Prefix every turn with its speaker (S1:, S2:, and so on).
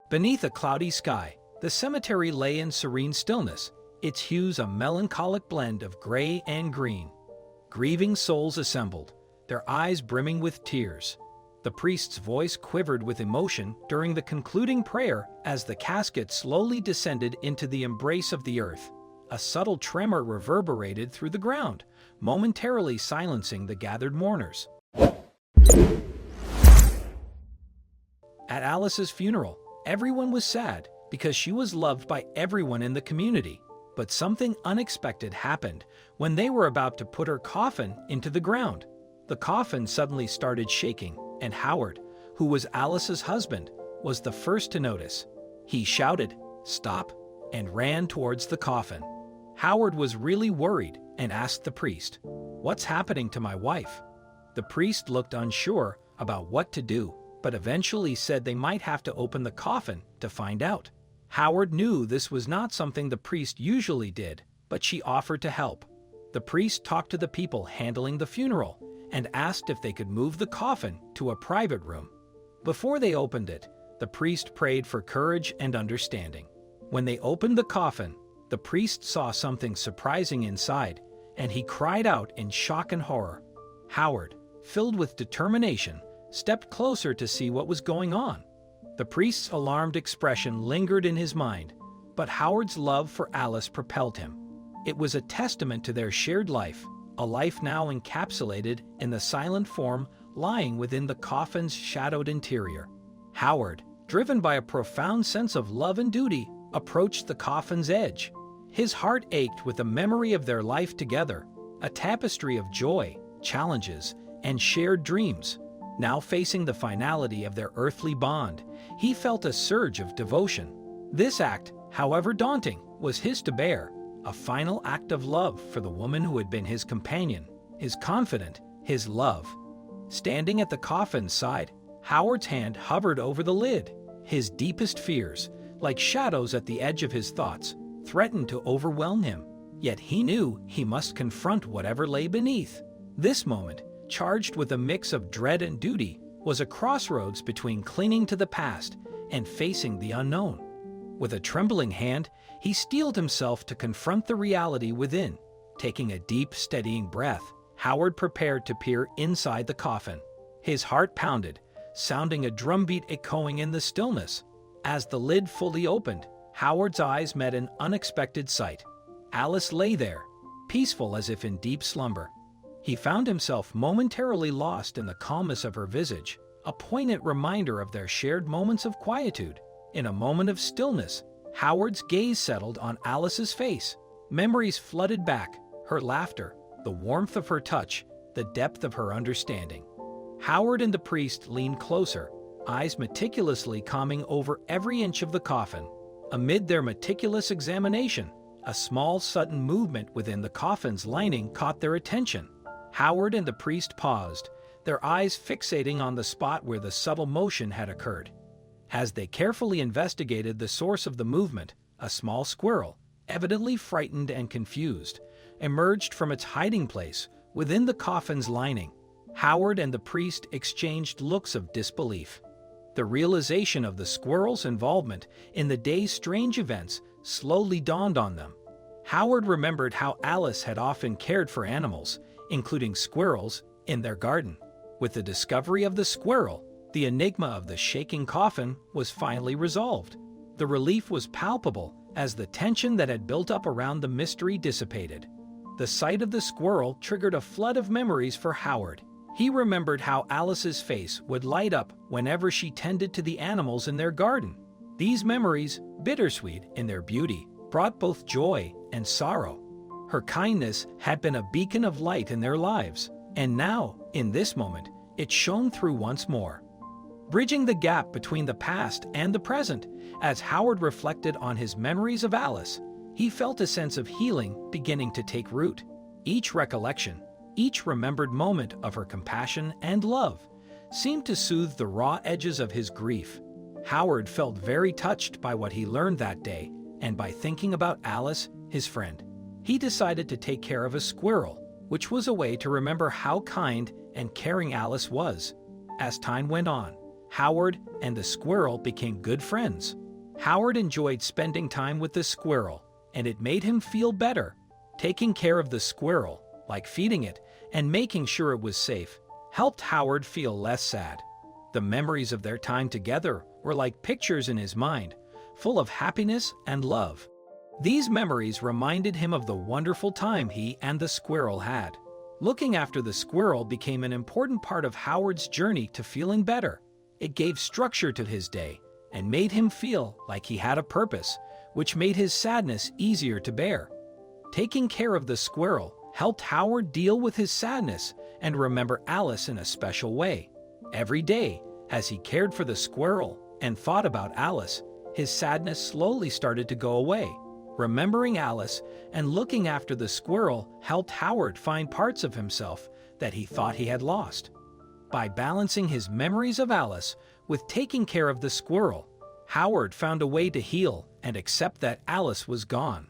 S1: Beneath a cloudy sky, the cemetery lay in serene stillness, its hues a melancholic blend of gray and green. Grieving souls assembled, their eyes brimming with tears. The priest's voice quivered with emotion during the concluding prayer as the casket slowly descended into the embrace of the earth. A subtle tremor reverberated through the ground, momentarily silencing the gathered mourners. At Alice's funeral, everyone was sad because she was loved by everyone in the community. But something unexpected happened when they were about to put her coffin into the ground. The coffin suddenly started shaking, and Howard, who was Alice's husband, was the first to notice. He shouted, "Stop," and ran towards the coffin. Howard was really worried and asked the priest, "What's happening to my wife?" The priest looked unsure about what to do, but eventually said they might have to open the coffin to find out. Howard knew this was not something the priest usually did, but she offered to help. The priest talked to the people handling the funeral and asked if they could move the coffin to a private room. Before they opened it, the priest prayed for courage and understanding. When they opened the coffin, the priest saw something surprising inside, and he cried out in shock and horror. Howard, filled with determination, stepped closer to see what was going on. The priest's alarmed expression lingered in his mind, but Howard's love for Alice propelled him. It was a testament to their shared life, a life now encapsulated in the silent form lying within the coffin's shadowed interior. Howard, driven by a profound sense of love and duty, approached the coffin's edge. His heart ached with the memory of their life together, a tapestry of joy, challenges, and shared dreams. Now facing the finality of their earthly bond, he felt a surge of devotion. This act, however daunting, was his to bear, a final act of love for the woman who had been his companion, his confidant, his love. Standing at the coffin's side, Howard's hand hovered over the lid. His deepest fears, like shadows at the edge of his thoughts, threatened to overwhelm him. Yet he knew he must confront whatever lay beneath. This moment, charged with a mix of dread and duty, was a crossroads between clinging to the past and facing the unknown. With a trembling hand, he steeled himself to confront the reality within. Taking a deep, steadying breath, Howard prepared to peer inside the coffin. His heart pounded, sounding a drumbeat echoing in the stillness. As the lid fully opened, Howard's eyes met an unexpected sight. Alice lay there, peaceful as if in deep slumber. He found himself momentarily lost in the calmness of her visage, a poignant reminder of their shared moments of quietude. In a moment of stillness, Howard's gaze settled on Alice's face. Memories flooded back, her laughter, the warmth of her touch, the depth of her understanding. Howard and the priest leaned closer, eyes meticulously combing over every inch of the coffin. Amid their meticulous examination, a small sudden movement within the coffin's lining caught their attention. Howard and the priest paused, their eyes fixating on the spot where the subtle motion had occurred. As they carefully investigated the source of the movement, a small squirrel, evidently frightened and confused, emerged from its hiding place within the coffin's lining. Howard and the priest exchanged looks of disbelief. The realization of the squirrel's involvement in the day's strange events slowly dawned on them. Howard remembered how Alice had often cared for animals, including squirrels, in their garden. With the discovery of the squirrel, the enigma of the shaking coffin was finally resolved. The relief was palpable as the tension that had built up around the mystery dissipated. The sight of the squirrel triggered a flood of memories for Howard. He remembered how Alice's face would light up whenever she tended to the animals in their garden. These memories, bittersweet in their beauty, brought both joy and sorrow. Her kindness had been a beacon of light in their lives, and now, in this moment, it shone through once more. Bridging the gap between the past and the present, as Howard reflected on his memories of Alice, he felt a sense of healing beginning to take root. Each recollection, each remembered moment of her compassion and love, seemed to soothe the raw edges of his grief. Howard felt very touched by what he learned that day, and by thinking about Alice, his friend. He decided to take care of a squirrel, which was a way to remember how kind and caring Alice was. As time went on, Howard and the squirrel became good friends. Howard enjoyed spending time with the squirrel, and it made him feel better. Taking care of the squirrel, like feeding it and making sure it was safe, helped Howard feel less sad. The memories of their time together were like pictures in his mind, full of happiness and love. These memories reminded him of the wonderful time he and the squirrel had. Looking after the squirrel became an important part of Howard's journey to feeling better. It gave structure to his day and made him feel like he had a purpose, which made his sadness easier to bear. Taking care of the squirrel helped Howard deal with his sadness and remember Alice in a special way. Every day, as he cared for the squirrel and thought about Alice, his sadness slowly started to go away. Remembering Alice and looking after the squirrel helped Howard find parts of himself that he thought he had lost. By balancing his memories of Alice with taking care of the squirrel, Howard found a way to heal and accept that Alice was gone.